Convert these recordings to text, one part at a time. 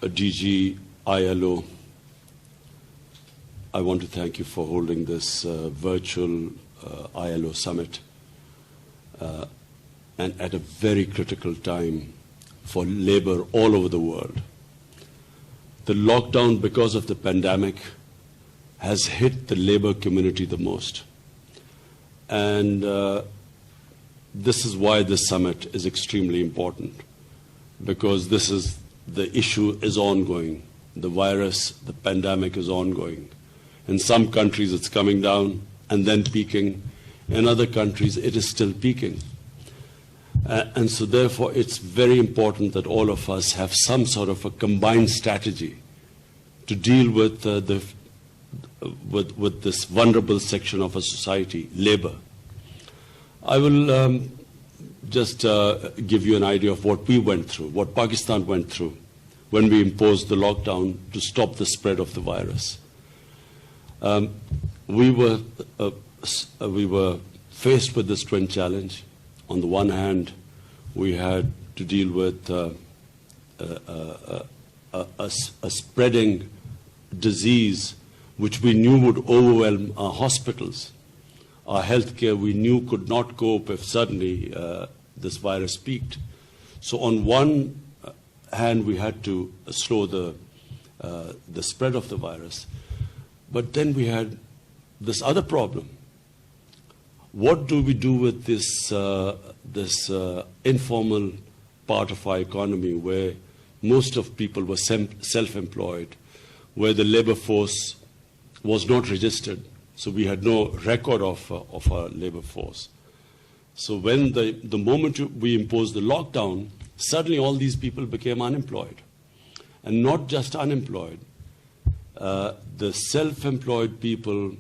DG ILO, I want to thank you for holding this virtual ILO summit and at a very critical time for labor all over the world. The lockdown, because of the pandemic, has hit the labor community the most. And this is why this summit is extremely important, because the issue is ongoing. The virus, the pandemic is ongoing. In some countries it's coming down and then peaking. In other countries it is still peaking. And so therefore it's very important that all of us have some sort of a combined strategy to deal with with this vulnerable section of a society, labor. I will just give you an idea of what we went through, what Pakistan went through when we imposed the lockdown to stop the spread of the virus. We were faced with this twin challenge. On the one hand, we had to deal with a spreading disease which we knew would overwhelm our hospitals. Our healthcare, we knew, could not cope if suddenly this virus peaked. So on one hand, we had to slow the spread of the virus. But then we had this other problem. What do we do with this informal part of our economy where most of people were self-employed, where the labor force was not registered, so we had no record of our labor force. So when the moment we imposed the lockdown, suddenly all these people became unemployed. And not just unemployed, the self-employed people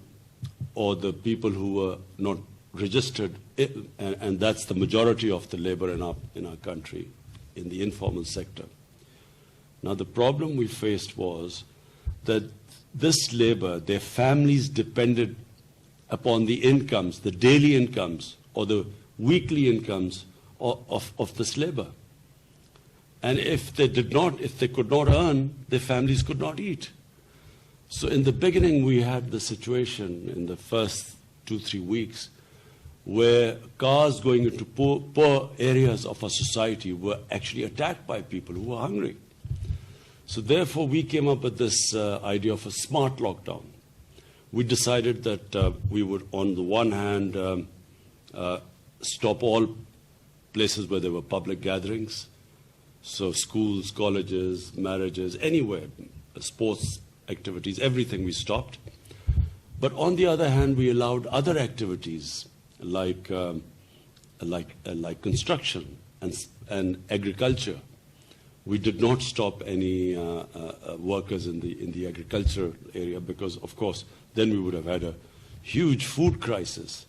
or the people who were not registered, and that's the majority of the labor in our country, in the informal sector. Now the problem we faced was that this labor, their families depended upon the incomes, the daily incomes or the weekly incomes of this labor. And if they could not earn, their families could not eat. So in the beginning, we had the situation in the first 2-3 weeks where cars going into poor areas of our society were actually attacked by people who were hungry. So therefore, we came up with this idea of a smart lockdown. We decided that we would, on the one hand, stop all places where there were public gatherings, so schools, colleges, marriages, anywhere, sports activities, everything we stopped. But on the other hand, we allowed other activities like construction and agriculture. We did not stop any workers in the agriculture area because, of course, then we would have had a huge food crisis.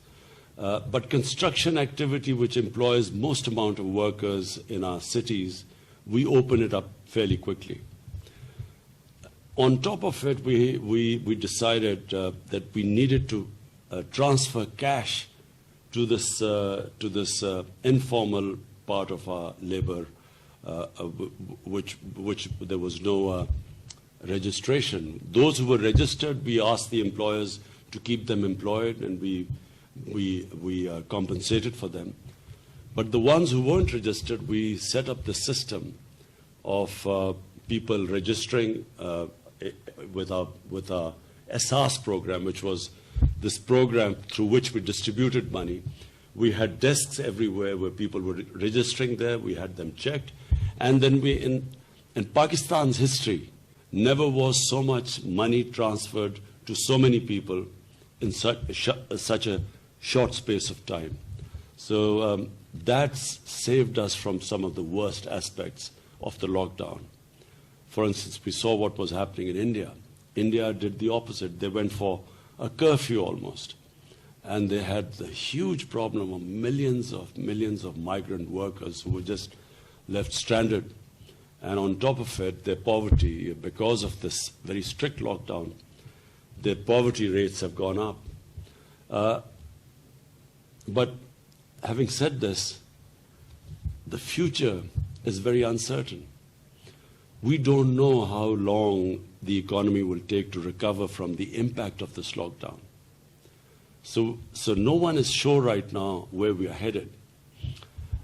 But construction activity, which employs most amount of workers in our cities, we open it up fairly quickly. On top of it, we decided that we needed to transfer cash to this informal part of our labor, which there was no registration. Those who were registered, we asked the employers to keep them employed, and we compensated for them. But the ones who weren't registered, we set up the system of people registering with our SAS program, which was this program through which we distributed money. We had desks everywhere where people were registering there. We had them checked. And then in Pakistan's history, never was so much money transferred to so many people in such a short space of time. So that's saved us from some of the worst aspects of the lockdown. For instance, we saw what was happening in India. India did the opposite. They went for a curfew almost. And they had the huge problem of millions of migrant workers who were just left stranded. And on top of it, their poverty, because of this very strict lockdown, their poverty rates have gone up. But having said this, the future is very uncertain. we don't know how long the economy will take to recover from the impact of this lockdown. So no one is sure right now where we are headed.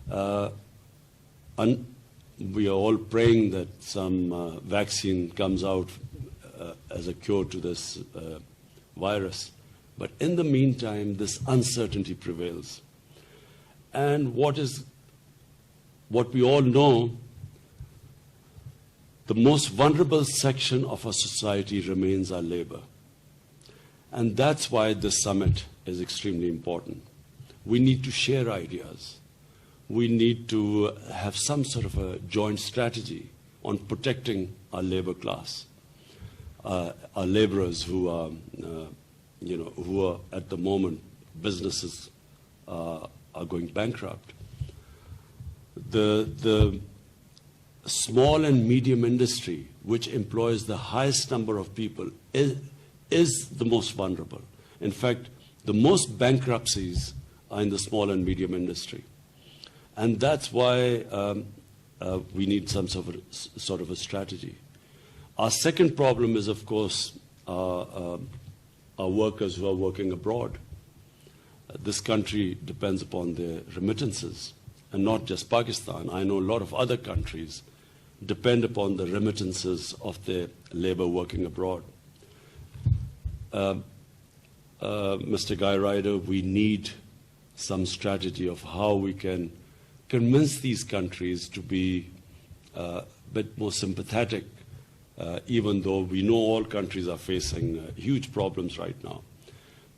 And we are all praying that some vaccine comes out as a cure to this virus. But in the meantime, this uncertainty prevails. And what we all know, the most vulnerable section of our society remains our labor. And that's why this summit is extremely important. We need to share ideas. We need to have some sort of a joint strategy on protecting our labor class, our laborers who are, who are at the moment, businesses are going bankrupt. The small and medium industry, which employs the highest number of people, is the most vulnerable. In fact, the most bankruptcies are in the small and medium industry. And that's why we need some sort of a strategy. Our second problem is, of course, our workers who are working abroad. This country depends upon their remittances, and not just Pakistan. I know a lot of other countries depend upon the remittances of their labor working abroad. Mr. Guy Ryder, we need some strategy of how we can convince these countries to be a bit more sympathetic, even though we know all countries are facing huge problems right now.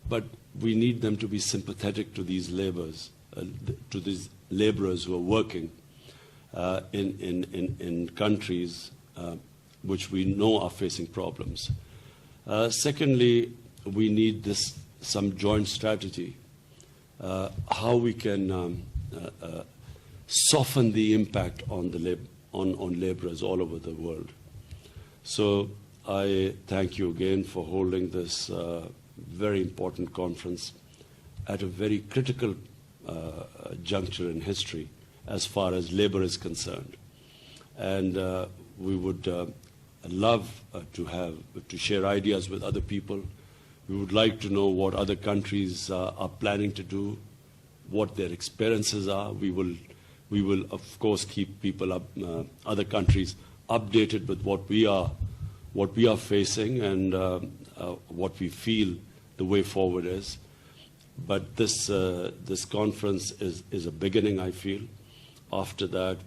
But we need them to be sympathetic to these laborers who are working in countries which we know are facing problems. Secondly, we need some joint strategy, how we can soften the impact on laborers all over the world. So I thank you again for holding this very important conference at a very critical juncture in history as far as labor is concerned. And we would love to share ideas with other people. We would like to know what other countries are planning to do, what their experiences are. We will of course keep people other countries updated with what we are facing and what we feel the way forward is. But this conference is a beginning, I feel. After that,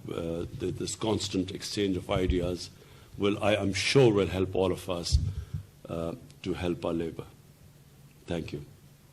this constant exchange of ideas I'm sure will help all of us to help our labor. Thank you.